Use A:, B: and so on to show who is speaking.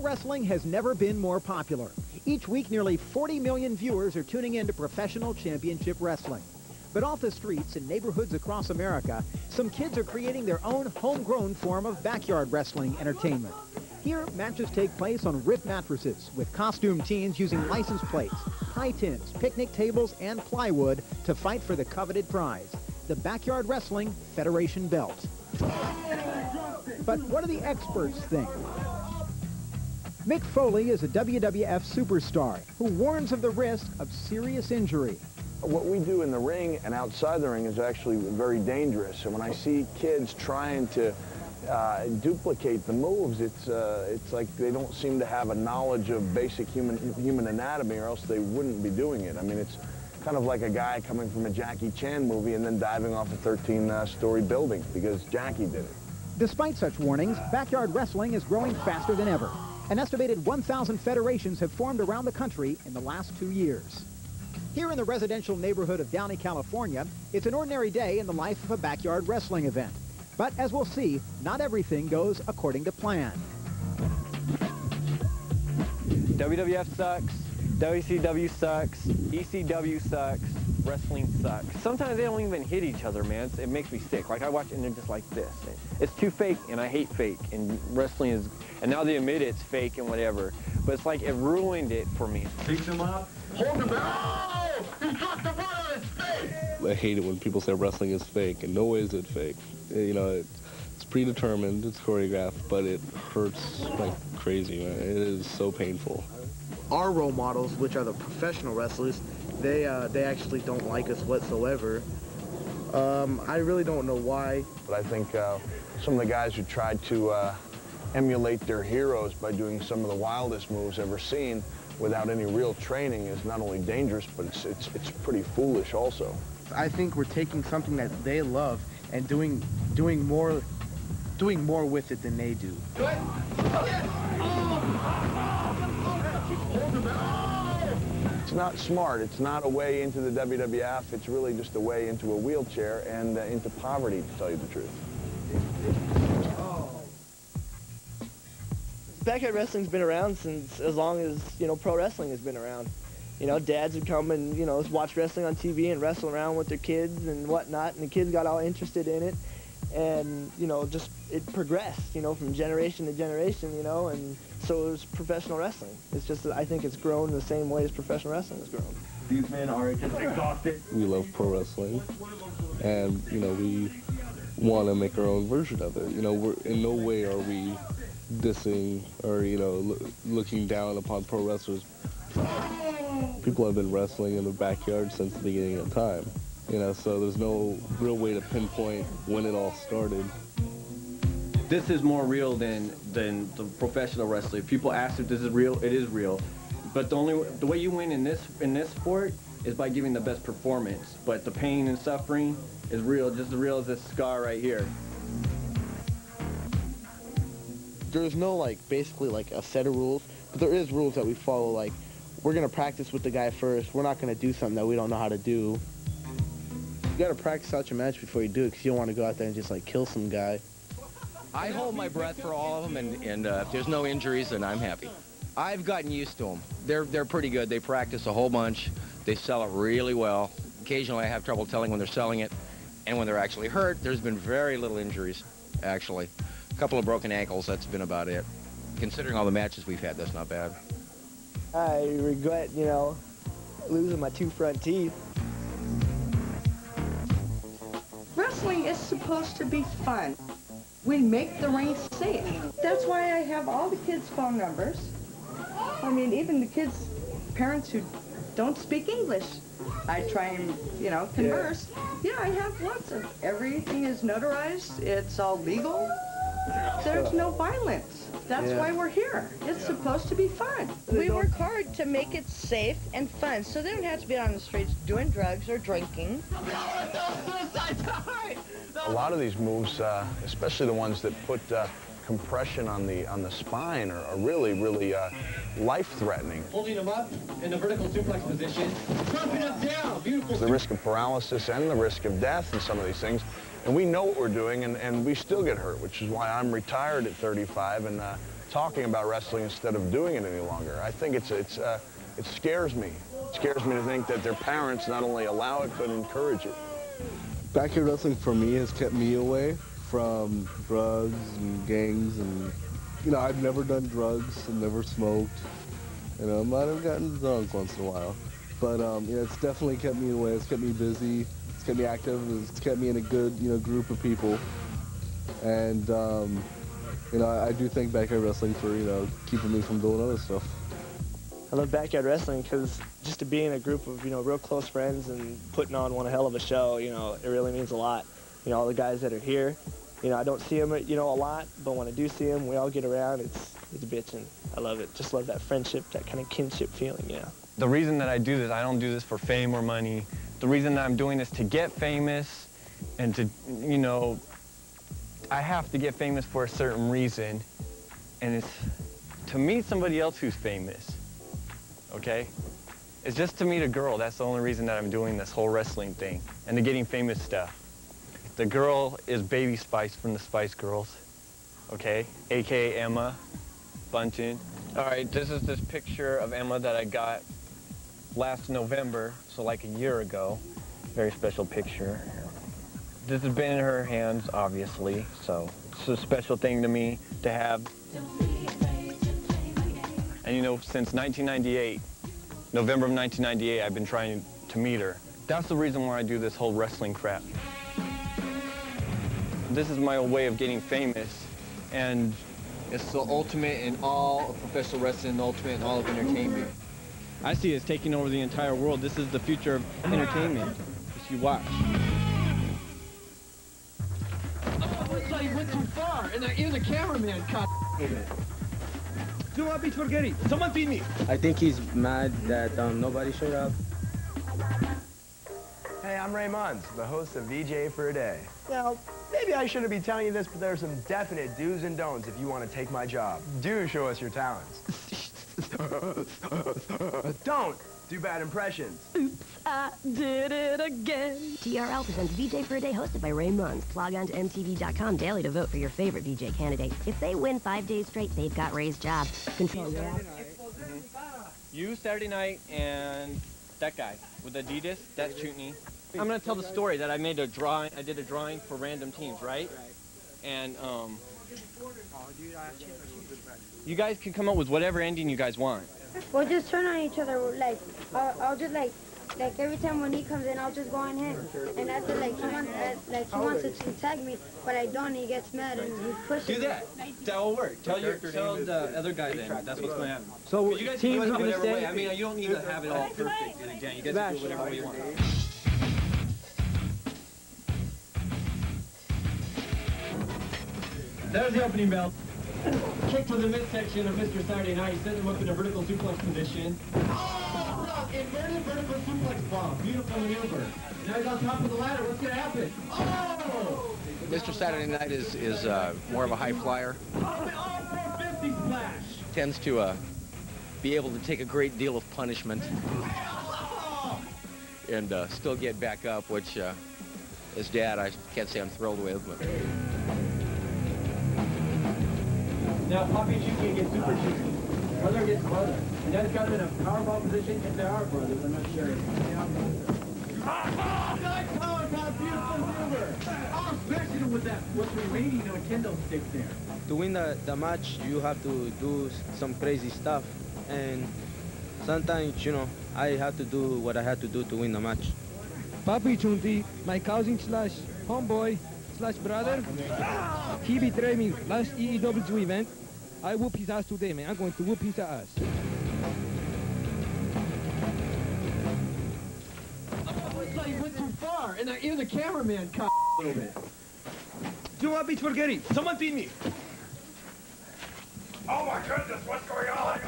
A: wrestling has never been more popular. Each week, nearly 40 million viewers are tuning in to professional championship wrestling. But off the streets in neighborhoods across America, some kids are creating their own homegrown form of backyard wrestling entertainment. Here, matches take place on ripped mattresses, with costume teens using license plates, pie tins, picnic tables, and plywood to fight for the coveted prize, the Backyard Wrestling Federation belt. But what do the experts think? Mick Foley is a WWF superstar who warns of the risk of serious injury.
B: What we do in the ring and outside the ring is actually very dangerous. And when I see kids trying to duplicate the moves, it's like they don't seem to have a knowledge of basic human anatomy, or else they wouldn't be doing it. I mean, it's kind of like a guy coming from a Jackie Chan movie and then diving off a 13-story building because Jackie did it.
A: Despite such warnings, backyard wrestling is growing faster than ever. An estimated 1,000 federations have formed around the country in the last 2 years. Here in the residential neighborhood of Downey, California, it's an ordinary day in the life of a backyard wrestling event. But as we'll see, not everything goes according to plan.
C: WWF sucks, WCW sucks, ECW sucks, wrestling sucks. Sometimes they don't even hit each other, man. It makes me sick. Like I watch it and they're just like this. It's too fake, and I hate fake. And wrestling is, and now they admit it's fake and whatever. But it's like it ruined it for me.
D: Pick him up. Hold him back. Oh! He dropped the ball on his face!
E: I hate it when people say wrestling is fake. In no way is it fake. You know, it's predetermined, it's choreographed, but it hurts like crazy, man. It is so painful.
F: Our role models, which are the professional wrestlers, they actually don't like us whatsoever. I really don't know why.
B: But I think some of the guys who tried to emulate their heroes by doing some of the wildest moves ever seen without any real training is not only dangerous, but it's pretty foolish also.
F: I think we're taking something that they love and doing more with it than they do.
B: It's not smart. It's not a way into the WWF. It's really just a way into a wheelchair and into poverty, to tell you the truth.
G: Backyard wrestling's been around since as long as, pro wrestling has been around. Dads would come and, watch wrestling on TV and wrestle around with their kids and whatnot, and the kids got all interested in it. And, just it progressed, from generation to generation, and so it was professional wrestling. It's just that I think it's grown in the same way as professional wrestling has grown.
D: These men are just exhausted.
E: We love pro wrestling, and, we want to make our own version of it. We're in no way are we dissing or, looking down upon pro wrestlers. People have been wrestling in the backyard since the beginning of time, so there's no real way to pinpoint when it all started.
C: This is more real than the professional wrestling. If people ask if this is real, it is real. But the way you win in this sport is by giving the best performance. But the pain and suffering is real, just as real as this scar right here.
F: There's no basically a set of rules, but there is rules that we follow. Like, we're gonna practice with the guy first. We're not gonna do something that we don't know how to do. You gotta practice out your match before you do it, because you don't want to go out there and just kill some guy.
H: I hold my breath for all of them, and if there's no injuries, then I'm happy. I've gotten used to them. They're pretty good. They practice a whole bunch. They sell it really well. Occasionally I have trouble telling when they're selling it and when they're actually hurt. There's been very little injuries, actually. A couple of broken ankles, that's been about it. Considering all the matches we've had, that's not bad.
G: I regret, losing my 2 front teeth.
I: Wrestling is supposed to be fun. We make the ring safe. That's why I have all the kids' phone numbers. I mean, even the kids' parents who don't speak English, I try and, converse. Yeah, I have lots of, everything is notarized. It's all legal. There's no violence. That's why we're here. It's supposed to be fun.
J: We work hard to make it safe and fun, so they don't have to be on the streets doing drugs or drinking.
B: A lot of these moves, especially the ones that put compression on the spine, are really life-threatening.
C: Holding them up in a vertical suplex position, dropping them down, beautiful.
B: The risk of paralysis and the risk of death in some of these things. And we know what we're doing, and we still get hurt, which is why I'm retired at 35 and talking about wrestling instead of doing it any longer. I think it scares me. It scares me to think that their parents not only allow it, but encourage it.
E: Backyard wrestling for me has kept me away from drugs and gangs, and you know, I've never done drugs and never smoked. You know, I might have gotten drunk once in a while, but yeah, it's definitely kept me away. It's kept me busy. It's kept me active. It's kept me in a good, you know, group of people. And you know, I do thank backyard wrestling for, you know, keeping me from doing other stuff.
G: I love backyard wrestling because just to be in a group of, you know, real close friends and putting on one hell of a show, you know, it really means a lot. You know, all the guys that are here, you know, I don't see them, you know, a lot, but when I do see them, we all get around. It's bitchin'. I love it. Just love that friendship, that kind of kinship feeling, you know.
C: The reason that I do this, I don't do this for fame or money. The reason that I'm doing this to get famous and to, you know, I have to get famous for a certain reason, and it's to meet somebody else who's famous, okay? It's just to meet a girl. That's the only reason that I'm doing this whole wrestling thing, and the getting famous stuff. The girl is Baby Spice from the Spice Girls, okay? AKA Emma Bunton. All right, this is this picture of Emma that I got last November, so like a year ago. Very special picture. This has been in her hands, obviously, so it's a special thing to me to have. And you know, since 1998, November of 1998, I've been trying to meet her. That's the reason why I do this whole wrestling crap. This is my way of getting famous, and it's the ultimate in all of professional wrestling, the ultimate in all of entertainment. I see it as taking over the entire world. This is the future of entertainment. If you watch. Oh, you went too far, and even the cameraman caught it. Do not be forgetting. Someone feed me.
K: I think he's mad that nobody showed up.
L: Hey, I'm Ray Munz, the host of VJ for a Day. Now, maybe I shouldn't be telling you this, but there are some definite do's and don'ts if you want to take my job. Do show us your talents. Don't do bad impressions.
M: Oops, I did it again. TRL presents VJ for a Day, hosted by Ray Munz. Log on to MTV.com daily to vote for your favorite VJ candidate. If they win 5 days straight, they've got Ray's job. Control your app.
C: You Saturday night and that guy with Adidas, that's Chutney. I'm gonna tell the story that I made a drawing. I did a drawing for random teams, right? And you guys can come up with whatever ending you guys want.
N: We'll just turn on each other. Like I'll just like every time when he comes in, I'll just go on him. And after he wants to tag me, but I don't. He gets mad and he pushes.
C: Do that. That will work. Tell the other guy then. That's what's gonna happen.
G: So
C: you guys
G: teams
C: can
G: are
C: do
G: gonna
C: whatever
G: stay.
C: way. I mean, you don't need to have it all perfect. Dan. You guys can do whatever way you want. There's the opening bell. Kick to the midsection of Mr. Saturday Night. Set him up in a vertical suplex position. Oh, inverted vertical suplex bomb. Beautiful maneuver. Now he's on top of the ladder. What's going to happen? Oh!
H: Mr. Saturday Night is more of a high flyer.
C: Oh, 450 splash.
H: Tends to be able to take a great deal of punishment and still get back up, which as Dad, I can't say I'm thrilled with, but.
C: Now, Poppy and Chucky get super cheeky. Brother gets brother. And Dad's got him in a powerball position if they are brothers. I'm not sure. Nice powerball, beautiful maneuver. Oh, smashing with that, what's remaining of a kendo stick there.
K: To win the match, you have to do some crazy stuff. And sometimes, you know, I have to do what I had to do to win the match.
O: Papi Chunti, my cousin slash homeboy slash brother, he betrayed me last EEW event. I whoop his ass today, man. I'm going to whoop his ass.
C: Oh, you went too far, and even the cameraman caught a little bit. Do not be forgetting. Someone feed me.
D: Oh my goodness, what's going on?